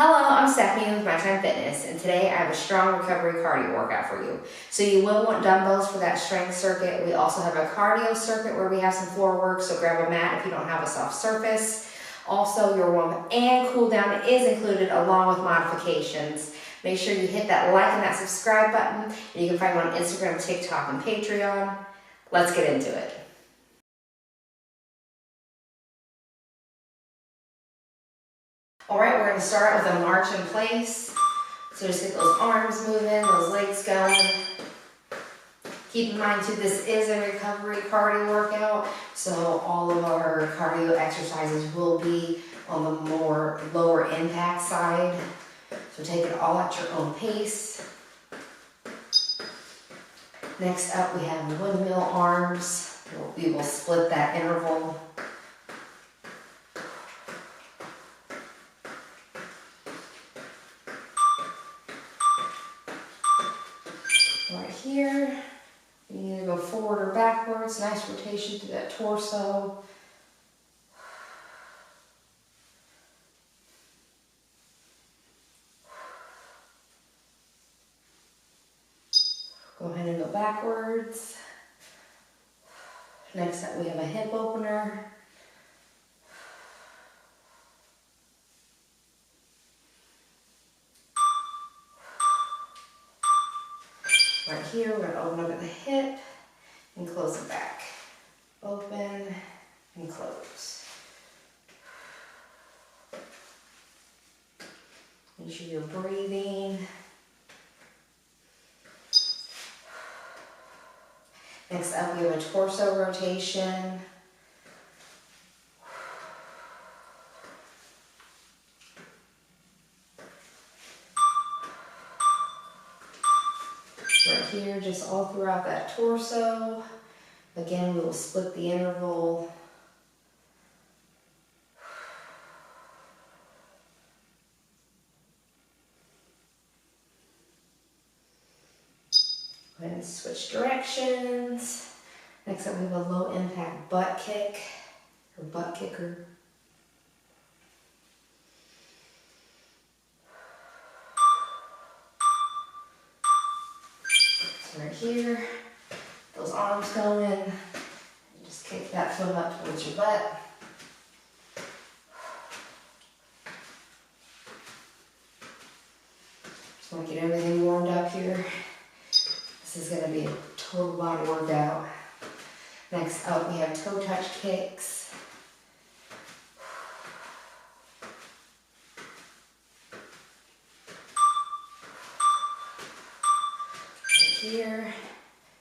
Hello, I'm Stephanie with My Time Fitness, and today I have a strong recovery cardio workout for you. So you will want dumbbells for that strength circuit. We also have a cardio circuit where we have some floor work, so grab a mat if you don't have a soft surface. Also, your warm up and cool down is included along with modifications. Make sure you hit that like and that subscribe button, and you can find me on Instagram, TikTok, and Patreon. Let's get into it. All right, we're going to start with a march in place. So just get those arms moving, those legs going. Keep in mind too, this is a recovery cardio workout, so all of our cardio exercises will be on the more lower impact side. So take it all at your own pace. Next up, we have windmill arms. We will split that interval. Right here, you can either go forward or backwards. Nice rotation through that torso. Go ahead and go backwards. Next up, we have a hip opener. Right here, we're going to open up at the hip and close it back. Open and close. Make sure you're breathing. Next up, we have a torso rotation. Right here, just all throughout that torso. Again, we will split the interval. Go ahead and switch directions. Next up, we have a low impact butt kick or butt kicker. So right here, those arms go in. Just kick that foot up towards your butt. Just want to get everything warmed up here. This is going to be a total body workout. Next up, we have toe touch kicks. Right here,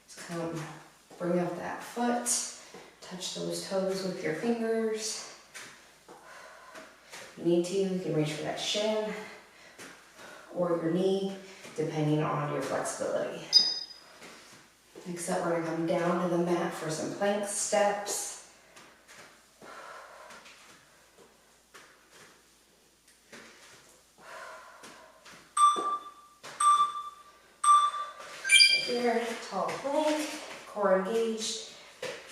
just come bring up that foot, touch those toes with your fingers. If you need to, you can reach for that shin or your knee, depending on your flexibility. Next up, we're going to come down to the mat for some plank steps. Right here, tall plank, core engaged.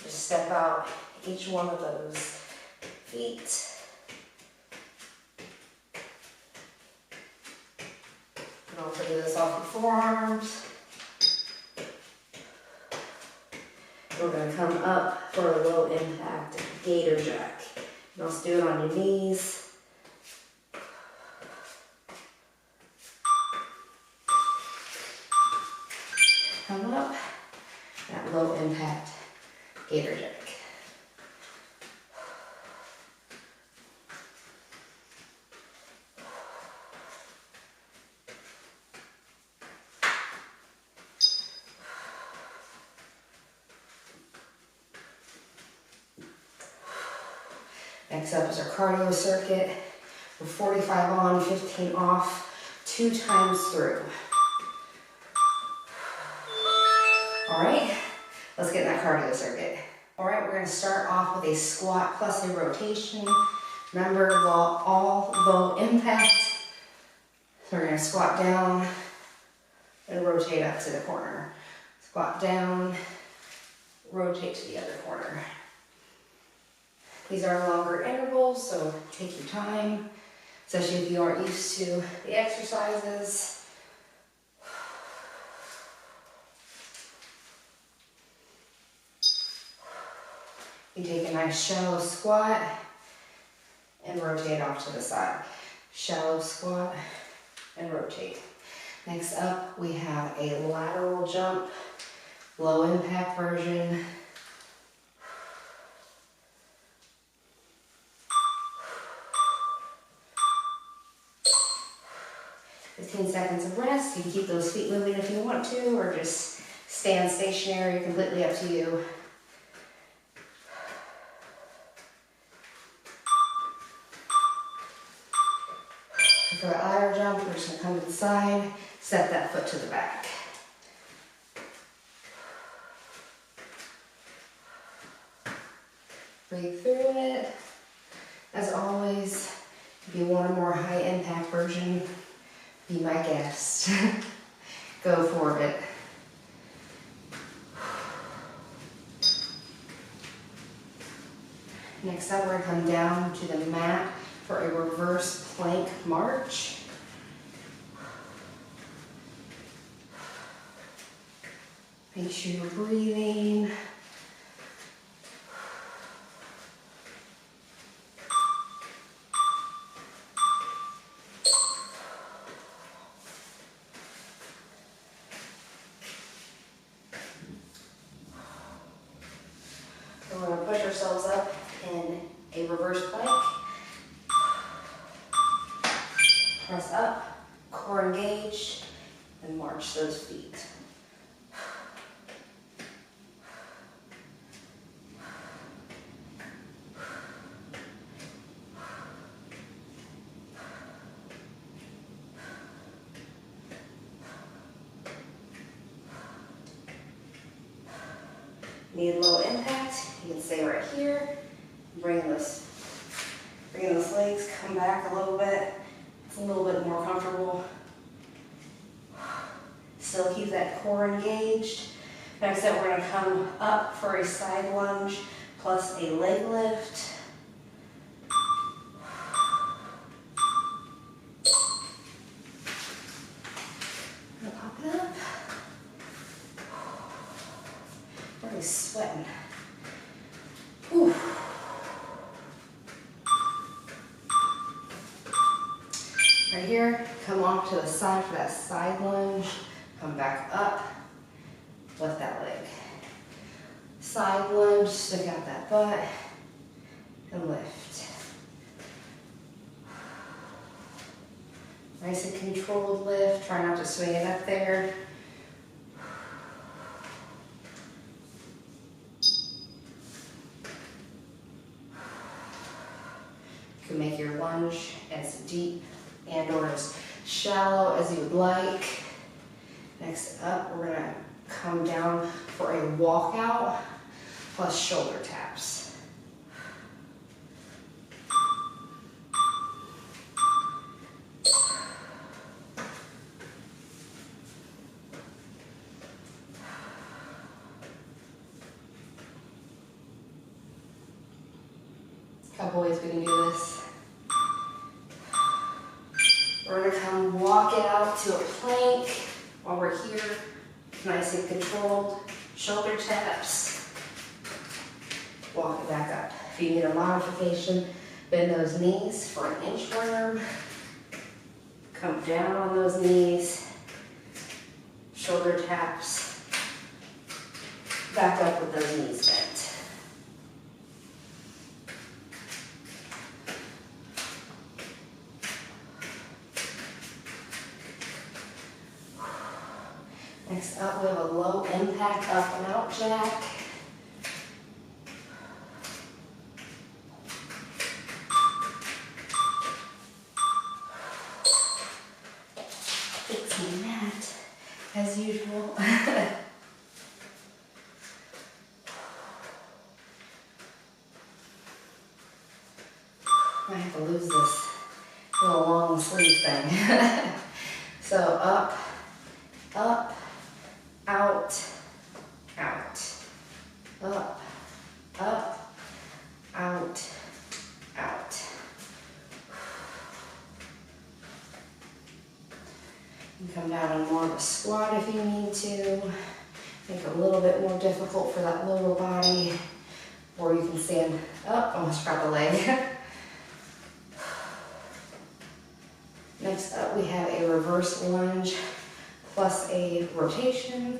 Just step out each one of those feet. Don't forget this off your forearms. We're going to come up for a low impact gator jack. You can also do it on your knees. Come up, that low impact gator jack. Next up is our cardio circuit. We're 45 on, 15 off, 2 times through. All right, let's get in that cardio circuit. All right, we're gonna start off with a squat plus a rotation. Remember, all low impact. So we're gonna squat down and rotate up to the corner. Squat down, rotate to the other corner. These are longer intervals, so take your time. especially if you aren't used to the exercises. You take a nice shallow squat and rotate off to the side. Shallow squat and rotate. Next up, we have a lateral jump, low impact version. 15 seconds of rest. You can keep those feet moving if you want to, or just stand stationary, completely up to you. For that lateral jump, we're just going to come to the side, step that foot to the back. Breathe through it. As always, if you want a more high impact version, be my guest. Go for it. Next up, we're going to come down to the mat for a reverse plank march. Make sure you're breathing. So we're going to push ourselves up in a reverse plank. Press up, core engaged, and march those feet. Need low impact, you can stay right here. Bring those legs, come back a little bit. It's a little bit more comfortable. Still keep that core engaged. Next up, we're going to come up for a side lunge plus a leg lift. Pop it up. Really sweating. Ooh. Right here, come off to the side for that side lunge. Come back up, lift that leg. Side lunge, stick out that butt, and lift. Nice and controlled lift. Try not to swing it up there. You can make your lunge as deep and or as shallow as you would like. Next up, we're going to come down for a walkout plus shoulder taps. Couple ways we can do this. We're going to come walk it out to a plank while we're here. Nice and controlled. Shoulder taps. Walk it back up. If you need a modification, bend those knees for an inchworm. Come down on those knees. Shoulder taps. Back up with those knees bent. Next up, we have a low impact up and out jack. Fixing that as usual. I have to lose this little long sleeve thing. So up, up. Out, out, up, up, out, out. You can come down in more of a squat if you need to. Make it a little bit more difficult for that lower body. Or you can stand up, almost grab a leg. Next up, we have a reverse lunge plus a rotation.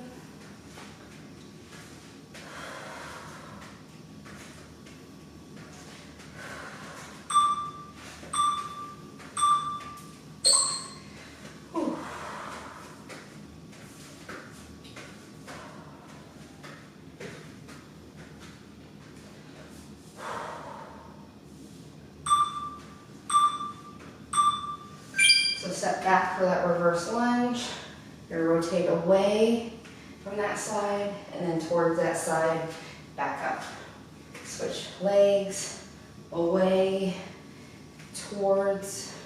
So step back for that reverse lunge. You're gonna rotate away from that side and then towards that side, back up. Switch legs, away, towards,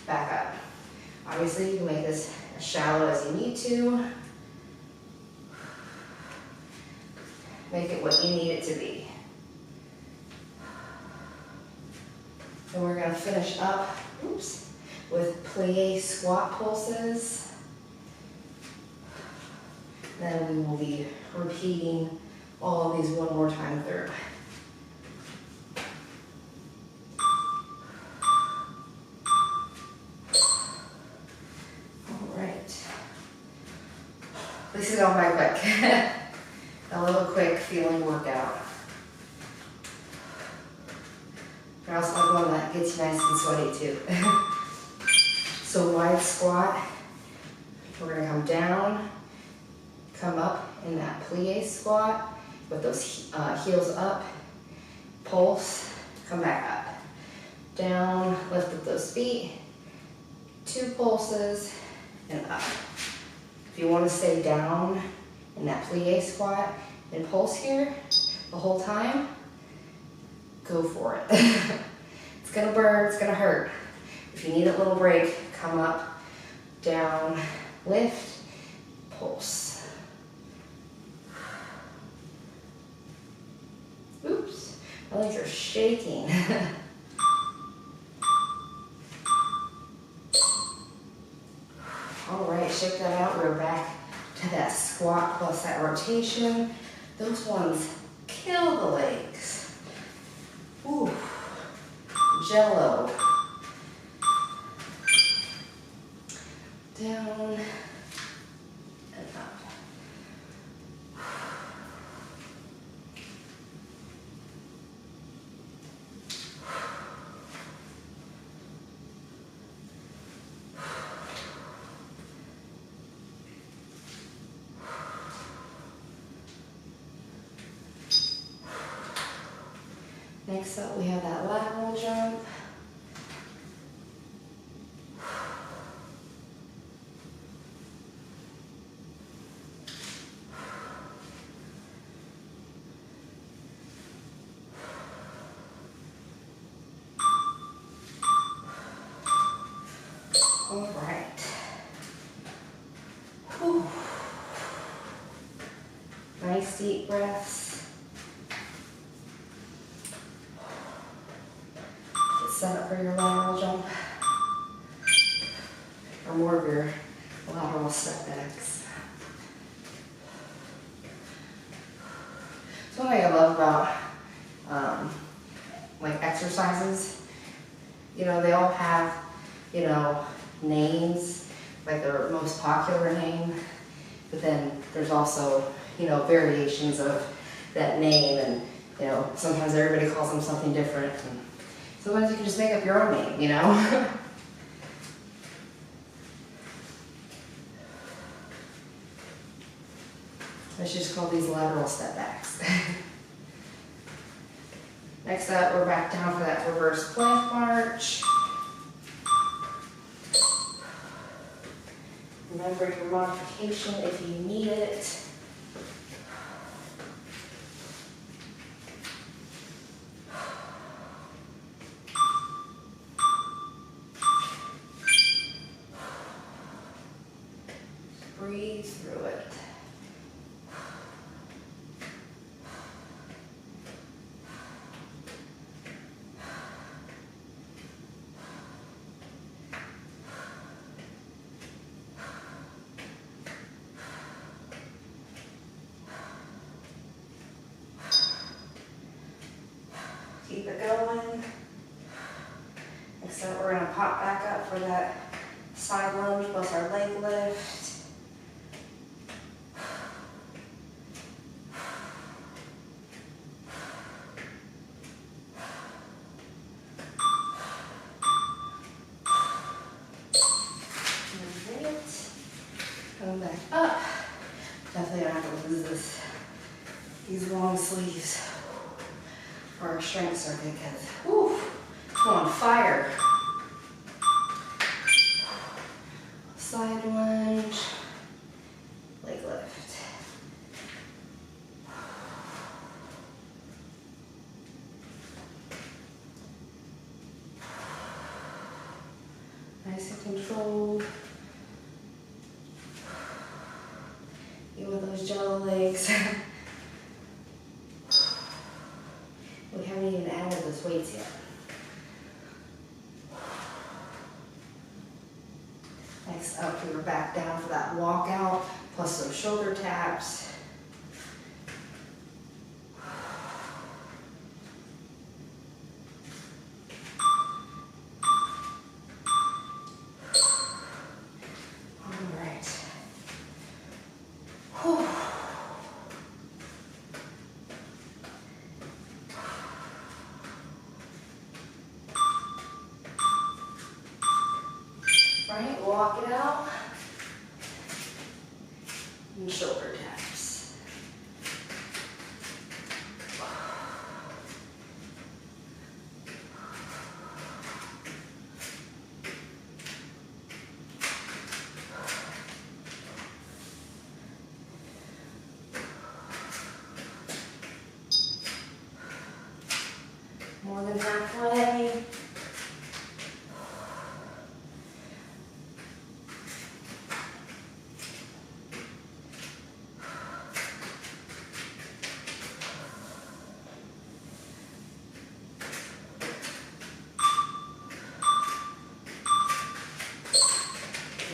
back up. Obviously, you can make this as shallow as you need to. Make it what you need it to be. And we're gonna finish up, with plie squat pulses. Then we will be repeating all of these one more time through. All right. This is going by quick. A little quick feeling workout. But I also like one that gets you nice and sweaty too. So wide squat. We're gonna come down, come up in that plie squat with those heels up, pulse, come back up. Down, lift up those feet, 2 pulses, and up. If you want to stay down in that plie squat and pulse here the whole time, go for it. It's gonna burn, it's gonna hurt. If you need a little break, come up, down, lift, pulse. Oops, my legs are shaking. All right, shake that out. We're back to that squat plus that rotation. Those ones kill the legs. Ooh, jello. Down and up. Next up, we have that lateral jump. All right. Whew. Nice deep breaths. Get set up for your lateral jump. Or more of your lateral setbacks. So one thing I love about like exercises, you know, they all have, you know, names, like their most popular name, but then there's also, you know, variations of that name, and, you know, sometimes everybody calls them something different, and sometimes you can just make up your own name, you know? Let's just call these lateral step backs. Next up, we're back down for that reverse plank march. Remember your modification if you need it. Breathe through it. that side lunge plus our leg lift. Come back up. Definitely don't have to lose these long sleeves for our strength circuit because, it's on fire. Side lunge, leg lift. Nice and controlled. Even with those jello legs. We haven't even added those weights yet. Next up, we were back down for that walkout, plus those shoulder taps. Right, walk it out, and shoulder taps. More than halfway.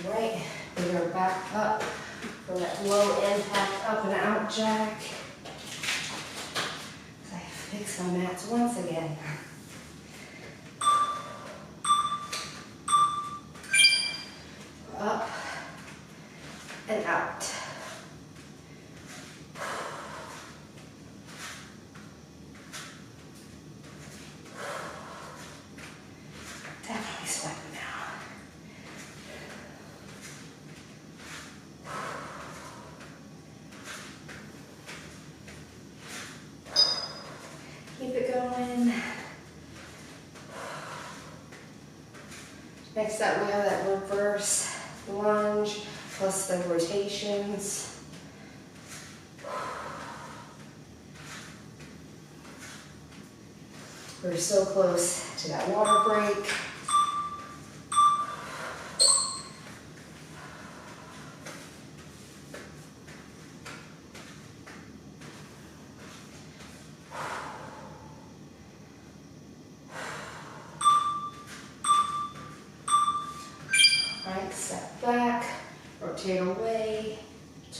Right, we are back up for that low impact up and out jack. I fix my mats once again. Up and out. Definitely sweating now. Keep it going. Next up, we have that reverse lunge plus the rotations. We're so close to that water break. Right, step back, rotate away,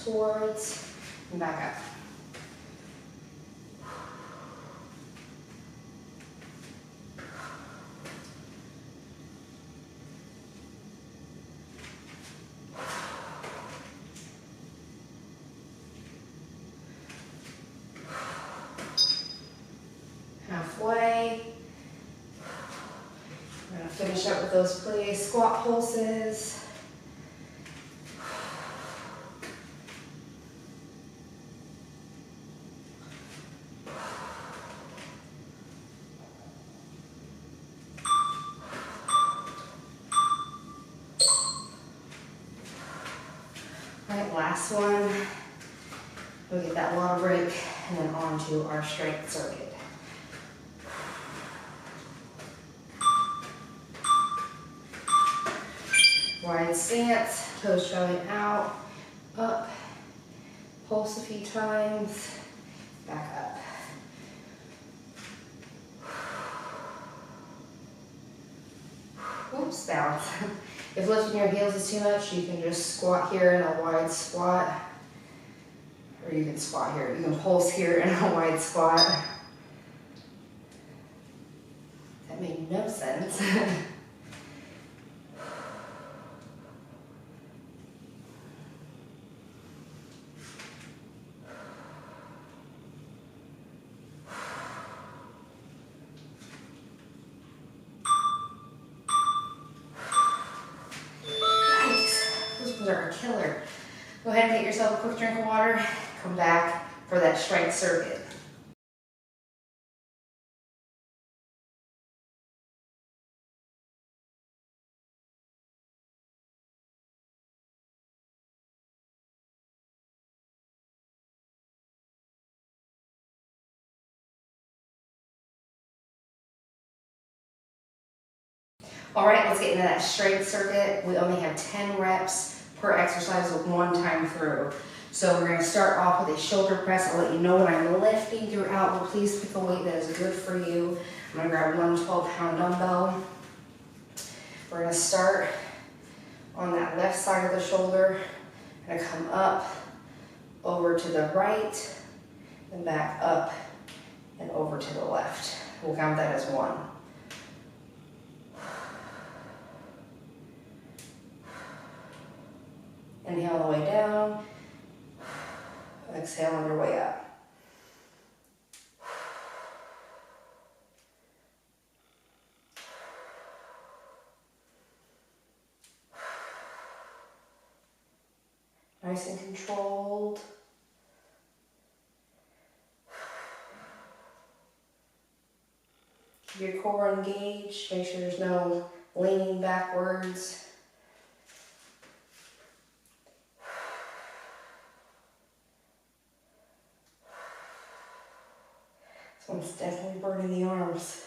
towards, and back up. Halfway. We're going to finish up with those plie squat pulses. All right, last one. We'll get that water break and then on to our strength circuit. Wide stance, toes showing out, up, pulse a few times, back up. Oops, bounce. If lifting your heels is too much, you can just squat here in a wide squat, or you can squat here. You can pulse here in a wide squat. That made no sense. killer. Go ahead and get yourself a quick drink of water. Come back for that strength circuit. All right, let's get into that strength circuit. We only have 10 reps per exercise with one time through. So we're gonna start off with a shoulder press. I'll let you know when I'm lifting throughout, but please pick a weight that is good for you. I'm gonna grab one 12-pound dumbbell. We're gonna start on that left side of the shoulder. I'm gonna come up, over to the right, and back up and over to the left. We'll count that as one. Inhale on the way down. Exhale on your way up. Nice and controlled. Keep your core engaged. Make sure there's no leaning backwards. This one's definitely burning the arms.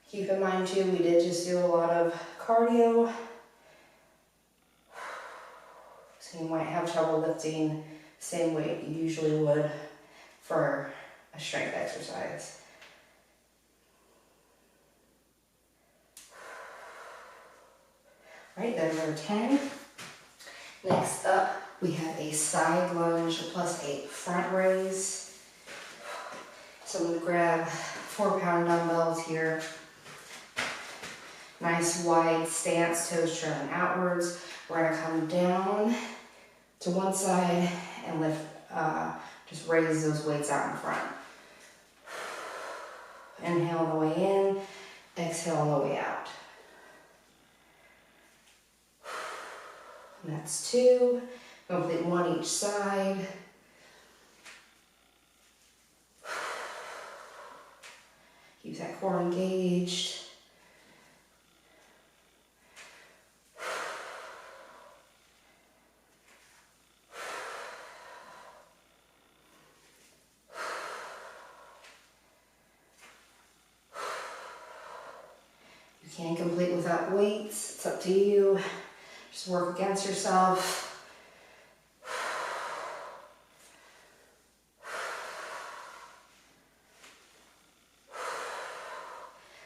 Keep in mind too, we did just do a lot of cardio. So you might have trouble lifting the same weight you usually would for a strength exercise. All right, then number 10. Next up, we have a side lunge plus a front raise. So I'm going to grab 4-pound dumbbells here. Nice wide stance, toes turning outwards. We're going to come down to one side and lift, just raise those weights out in front. Inhale on the way in, exhale on the way out. And that's 2. Complete one each side. Keep that core engaged. You can complete without weights. It's up to you. Just work against yourself.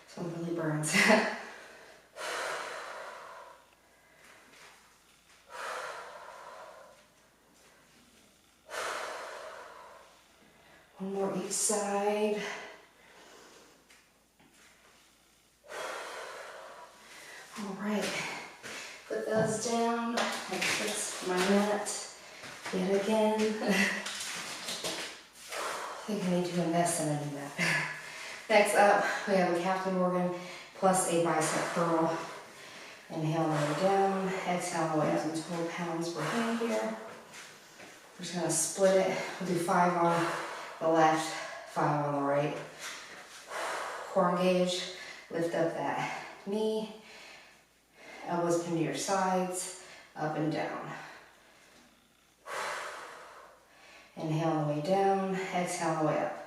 This one really burns. One more each side. All right, put those down. I fixed my mat yet again. I think I need to invest in a new mat. Next up, we have a Captain Morgan plus a bicep curl. Inhale on the way down, exhale on the way up, 12 pounds per hand here. We're just gonna split it. We'll do 5 on the left, 5 on the right. Core engaged, lift up that knee. Elbows come to your sides, up and down. Inhale on the way down, exhale on the way up.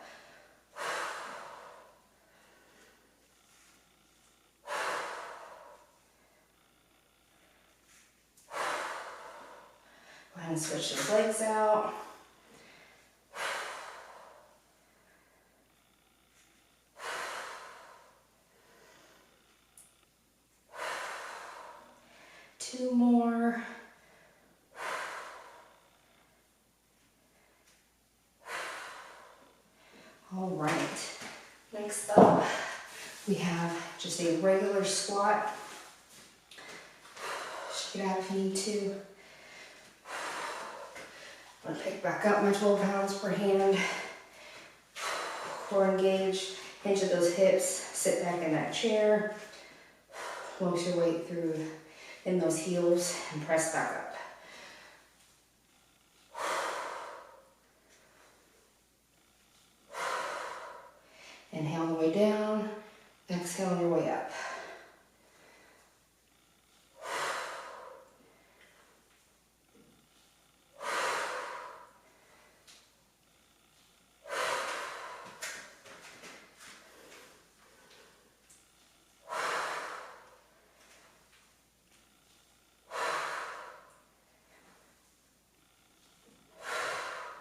Go ahead and switch those legs out. Two more. All right. Next up, we have just a regular squat. Shake it out if you need to. I'm gonna pick back up my 12 pounds per hand. Core engaged, hinge at those hips, sit back in that chair. Float your weight through in those heels and press back up.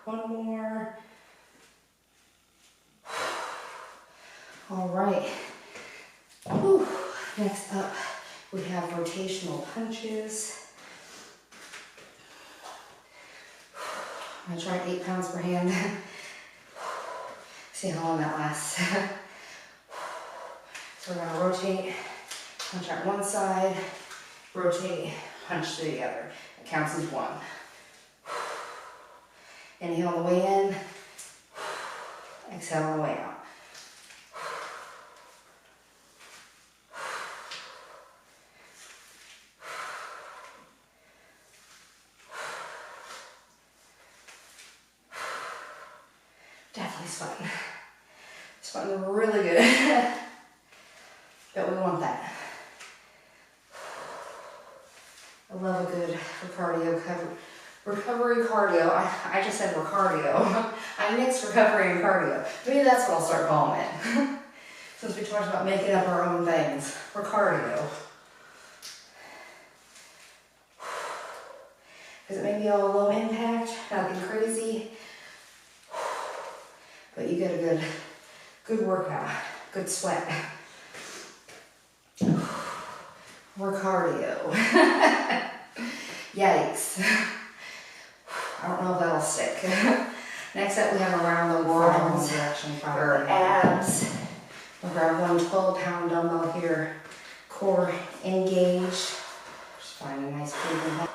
One more. All right. Whew. Next up, we have rotational punches. I'm gonna try 8 pounds per hand. See how long that lasts. So we're gonna rotate, punch out one side, rotate, punch to the other. It counts as 1. Inhale on the way in, exhale on the way out. Definitely sweating. Sweating really good. But we want that. I love a good recovery cardio. I just said cardio. I mixed recovery and cardio. Maybe that's what I'll start calling it. Since we talked about making up our own things. We're cardio. Because it may be all low impact, nothing crazy. But you get a good workout, good sweat. We're cardio. Yikes. I don't know if that'll stick. Next up we have around the world or abs. We'll grab one 12-pound dumbbell here. Core engaged. Just find a nice breathing.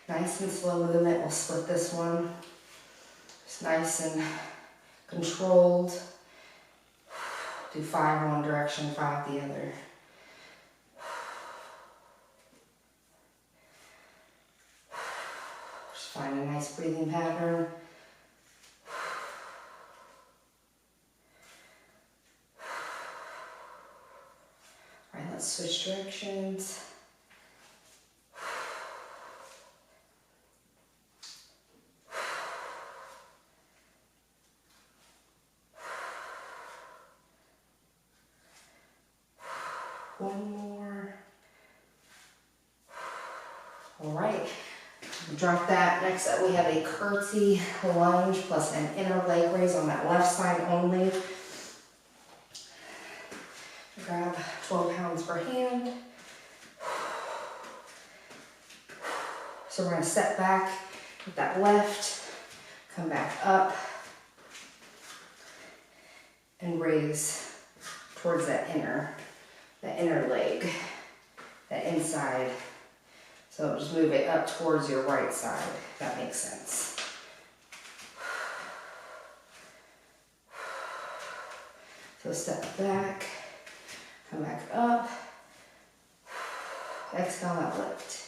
Nice and slow movement. We'll split this one. Just nice and controlled. Do 5 one direction, 5 the other. Just find a nice breathing pattern. All right, let's switch directions. One more. All right, drop that. Next up, we have a curtsy lunge plus an inner leg raise on that left side only. Grab 12 pounds per hand. So we're going to step back with that left, come back up, and raise towards that inner leg, that inside. So just move it up towards your right side, if that makes sense. So step back, come back up, exhale that lift.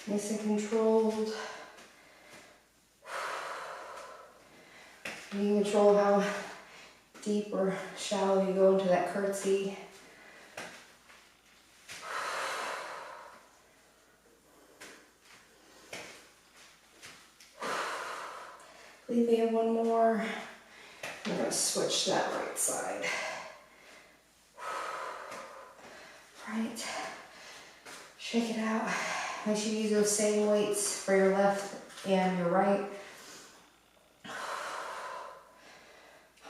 Nice and controlled. You can control how deep or shallow you go into that curtsy. I believe we have one more. I'm going to switch to that right side. Right. Shake it out. Make sure you use those same weights for your left and your right.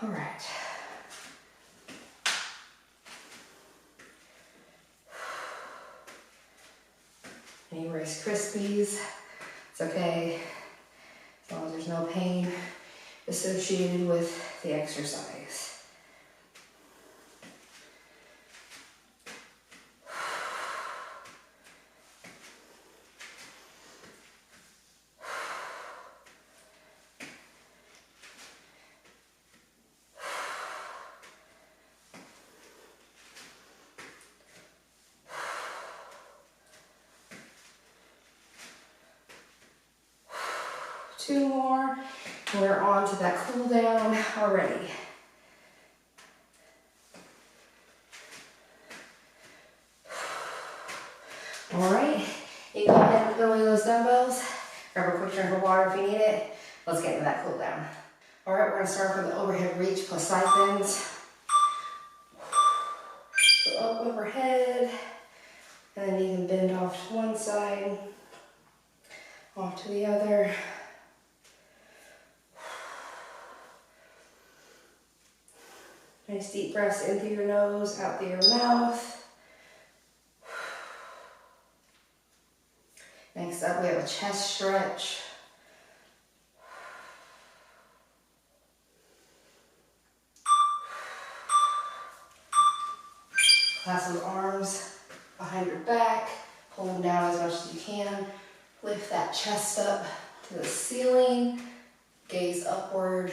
All right. Any Rice Krispies, it's okay, as long as there's no pain associated with the exercise. Two more. We're on to that cool down already. All right, you go ahead and fill in those dumbbells. Grab a quick drink of water if you need it. Let's get into that cool down. All right, we're gonna start with the overhead reach plus side bends. So up overhead, and then you can bend off to one side, off to the other. Nice deep breaths in through your nose, out through your mouth. Next up, we have a chest stretch. Clasp those arms behind your back, pull them down as much as you can. Lift that chest up to the ceiling, gaze upward.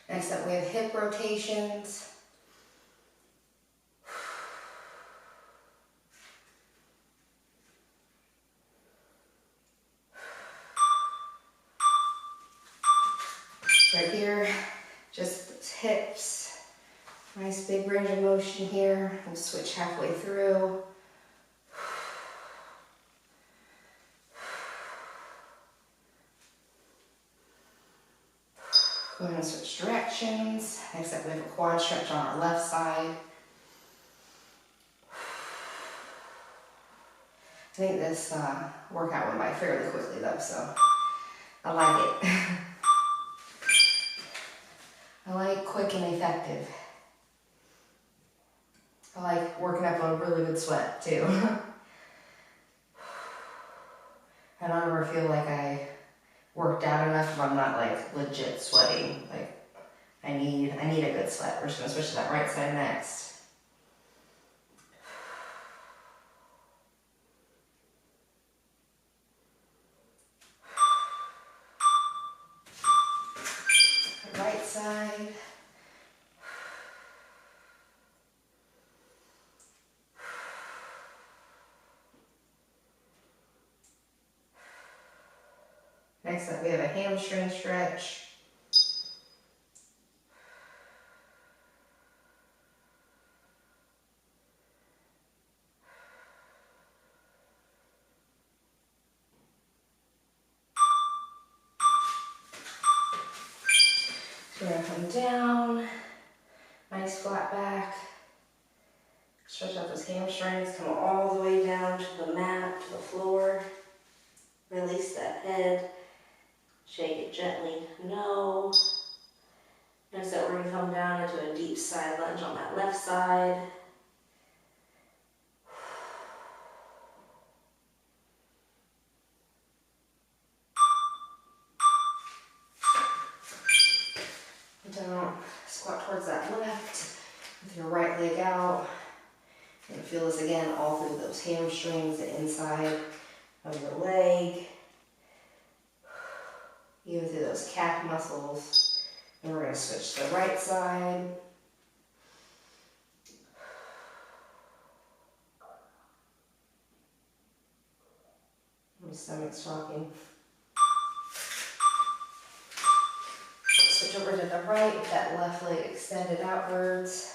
Next up, we have hip rotations. Right here, just hips. Nice big range of motion here. We'll switch halfway through. Go ahead and switch directions. Next up, we have a quad stretch on our left side. I think this workout went by fairly quickly though, so I like it. I like quick and effective. I like working up a really good sweat too. I don't ever feel like I worked out enough if I'm not like legit sweating. Like I need a good sweat. We're just gonna switch to that right side next. Right side. Next up, we have a hamstring stretch. So we're gonna come down, nice flat back. Stretch out those hamstrings, come all the way down to the mat, to the floor. Release that head. Shake it gently, no. Next up, we're gonna come down into a deep side lunge on that left side. Down, squat towards that left with your right leg out. You're gonna feel this again all through those hamstrings, the inside of your leg. Even through those calf muscles. And we're going to switch to the right side. My stomach's talking. Switch over to the right with that left leg extended outwards.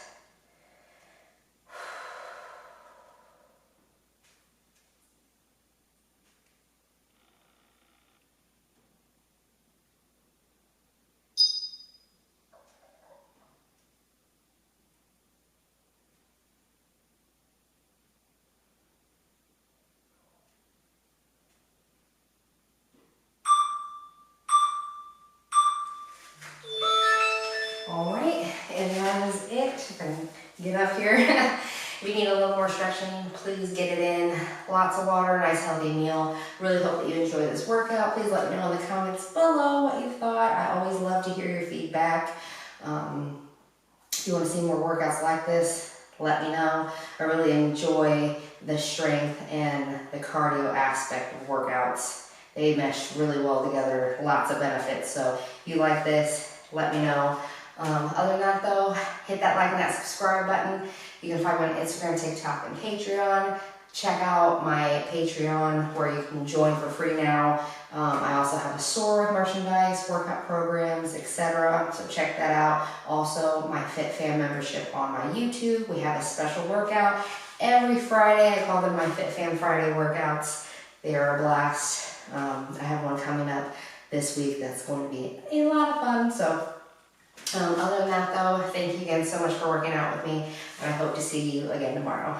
All right, and that is it. You can get up here. If you need a little more stretching, please get it in. Lots of water, nice healthy meal. Really hope that you enjoy this workout. Please let me know in the comments below what you thought. I always love to hear your feedback. If you want to see more workouts like this, let me know. I really enjoy the strength and the cardio aspect of workouts. They mesh really well together, lots of benefits. So if you like this, let me know. Other than that though, hit that like and that subscribe button. You can find me on Instagram, TikTok, and Patreon. Check out my Patreon where you can join for free now. I also have a store with merchandise, workout programs, etc. So check that out. Also, my FitFam membership on my YouTube. We have a special workout every Friday. I call them my Fit Fam Friday workouts. They are a blast. I have one coming up this week that's going to be a lot of fun. So other than that though, thank you again so much for working out with me, and I hope to see you again tomorrow.